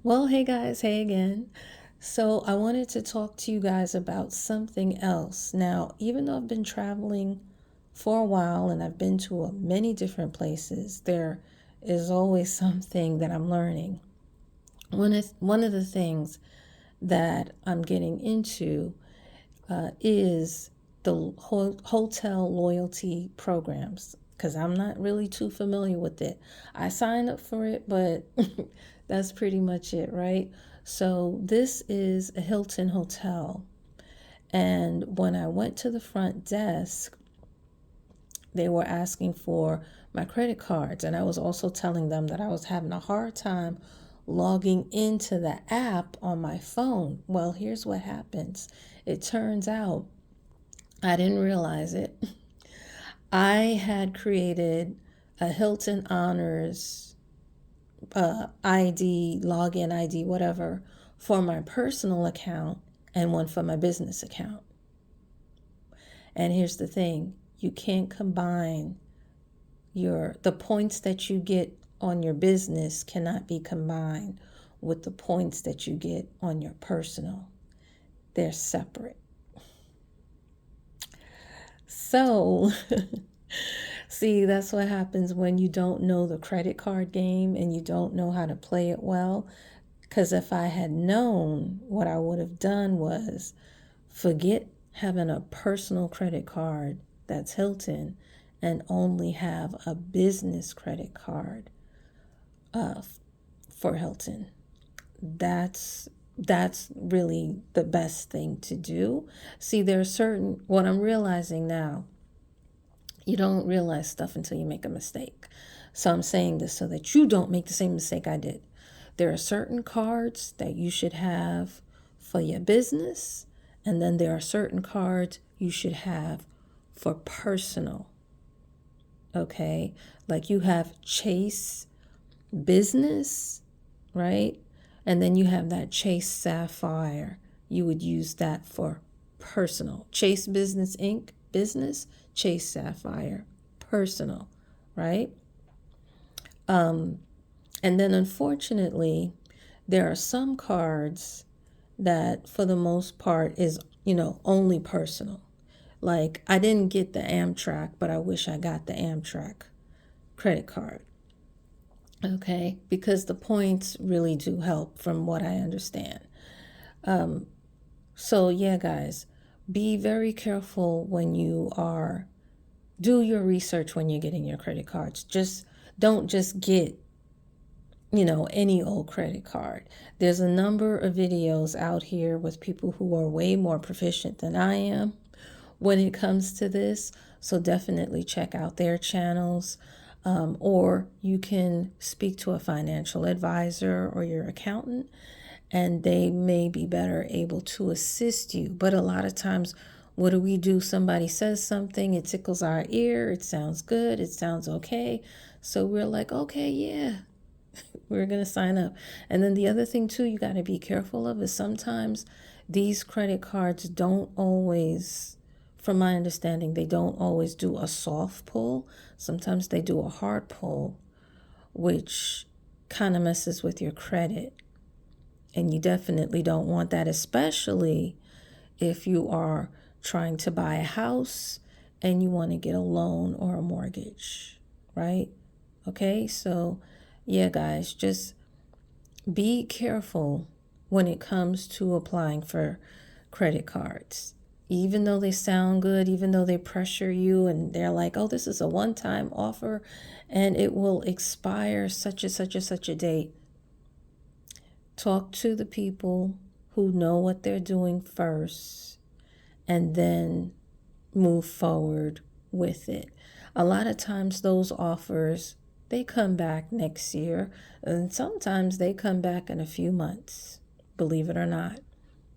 Well, hey guys, hey again. So, I wanted to talk to you guys about something else. Now, even though I've been traveling for a while and I've been to many different places, there is always something that I'm learning. One of the things that I'm getting into is the hotel loyalty programs because I'm not really too familiar with it. I signed up for it, but that's pretty much it, right? So, this is a Hilton hotel. And when I went to the front desk, they were asking for my credit cards. And I was also telling them that I was having a hard time logging into the app on my phone. Well, here's what happens. It turns out I didn't realize it. I had created a Hilton Honors ID, login ID, whatever, for my personal account and one for my business account. And here's the thing, you can't combine the points that you get on your business cannot be combined with the points that you get on your personal. They're separate. So, see, that's what happens when you don't know the credit card game and you don't know how to play it well. Because if I had known, what I would have done was forget having a personal credit card that's Hilton and only have a business credit card uh, for Hilton. That's really the best thing to do. See, there's certain, what I'm realizing now, you don't realize stuff until you make a mistake. So I'm saying this so that you don't make the same mistake I did. There are certain cards that you should have for your business, and then there are certain cards you should have for personal. Okay? Like you have Chase Business, right? And then you have that Chase Sapphire. You would use that for personal. Chase Business Inc. Business, Chase Sapphire personal, right? And then unfortunately, there are some cards that for the most part is, only personal. Like I didn't get the Amtrak, but I wish I got the Amtrak credit card. Okay, because the points really do help from what I understand. So yeah, guys, be very careful when you are do your research when you're getting your credit cards. Just don't just get, any old credit card. There's a number of videos out here with people who are way more proficient than I am when it comes to this. So definitely check out their channels. Or you can speak to a financial advisor or your accountant, and they may be better able to assist you. But a lot of times, what do we do? Somebody says something, it tickles our ear, it sounds good, it sounds okay. So we're like, okay, yeah, we're going to sign up. And then the other thing, too, you got to be careful of is sometimes these credit cards don't always, from my understanding, they don't always do a soft pull. Sometimes they do a hard pull, which kind of messes with your credit. And you definitely don't want that, especially if you are trying to buy a house and you want to get a loan or a mortgage, right? Okay, so yeah, guys, just be careful when it comes to applying for credit cards. Even though they sound good, even though they pressure you and they're like, oh, this is a one time offer and it will expire such and such and such a date. Talk to the people who know what they're doing first and then move forward with it. A lot of times those offers, they come back next year, and sometimes they come back in a few months, believe it or not.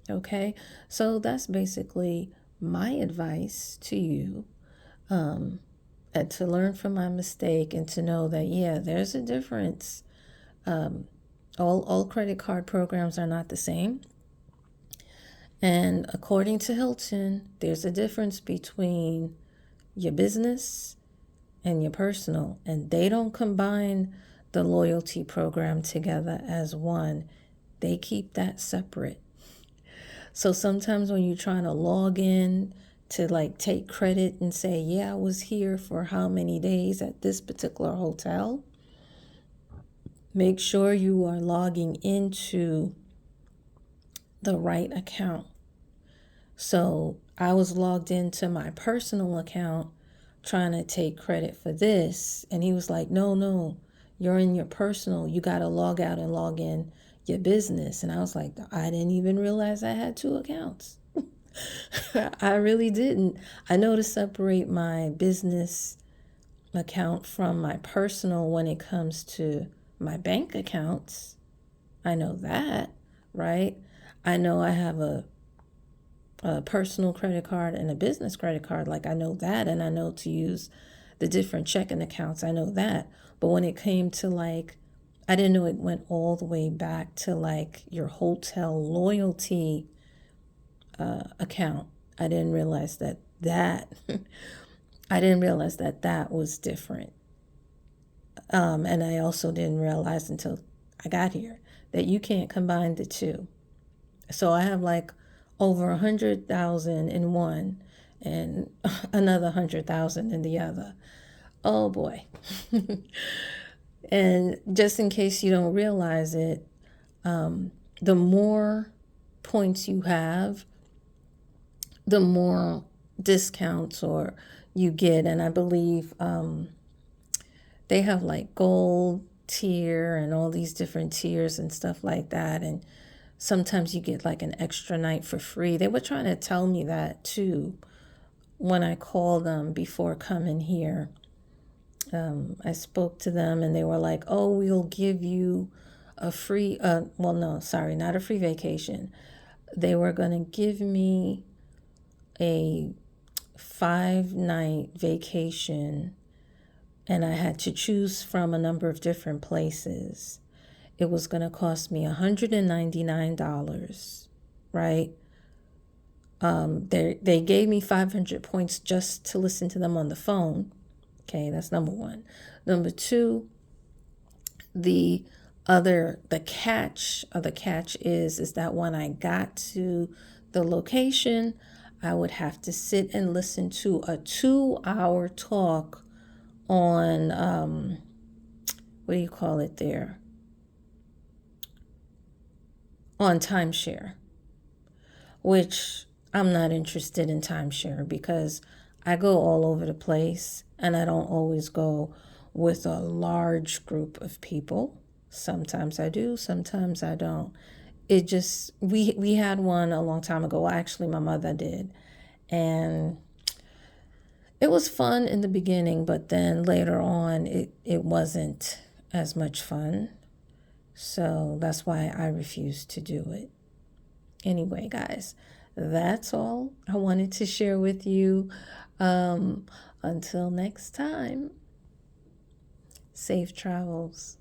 Okay, so that's basically my advice to you, and to learn from my mistake and to know that, yeah, there's a difference. All credit card programs are not the same. And according to Hilton, there's a difference between your business and your personal, and they don't combine the loyalty program together as one. They keep that separate. So sometimes when you're trying to log in to like take credit and say, yeah, I was here for how many days at this particular hotel, make sure you are logging into the right account. So I was logged into my personal account trying to take credit for this. And he was like, no, you're in your personal. You got to log out and log in your business. And I was like, I didn't even realize I had two accounts. I really didn't. I know to separate my business account from my personal when it comes to my bank accounts. I know that, right? I know I have a personal credit card and a business credit card. Like I know that, and I know to use the different checking accounts. I know that. But when it came to like, I didn't know it went all the way back to like your hotel loyalty account. I didn't realize that I didn't realize that was different. And I also didn't realize until I got here that you can't combine the two. So I have like over 100,000 in one and another 100,000 in the other. Oh boy. And just in case you don't realize it, the more points you have, the more discounts or you get. And I believe they have like gold tier and all these different tiers and stuff like that. And sometimes you get like an extra night for free. They were trying to tell me that too when I called them before coming here. I spoke to them and they were like, oh, we'll give you a free, well, no, sorry, not a free vacation. They were going to give me a 5-night vacation and I had to choose from a number of different places. It was going to cost me $199, right? They gave me 500 points just to listen to them on the phone. Okay, that's number one. Number two, the catch is that when I got to the location, I would have to sit and listen to a 2-hour talk on what do you call it there? On timeshare, which I'm not interested in timeshare because I go all over the place and I don't always go with a large group of people. Sometimes I do, sometimes I don't. It just, we had one a long time ago. Well, actually, my mother did. And it was fun in the beginning, but then later on, it wasn't as much fun. So that's why I refused to do it. Anyway, guys, that's all I wanted to share with you. Until next time, safe travels.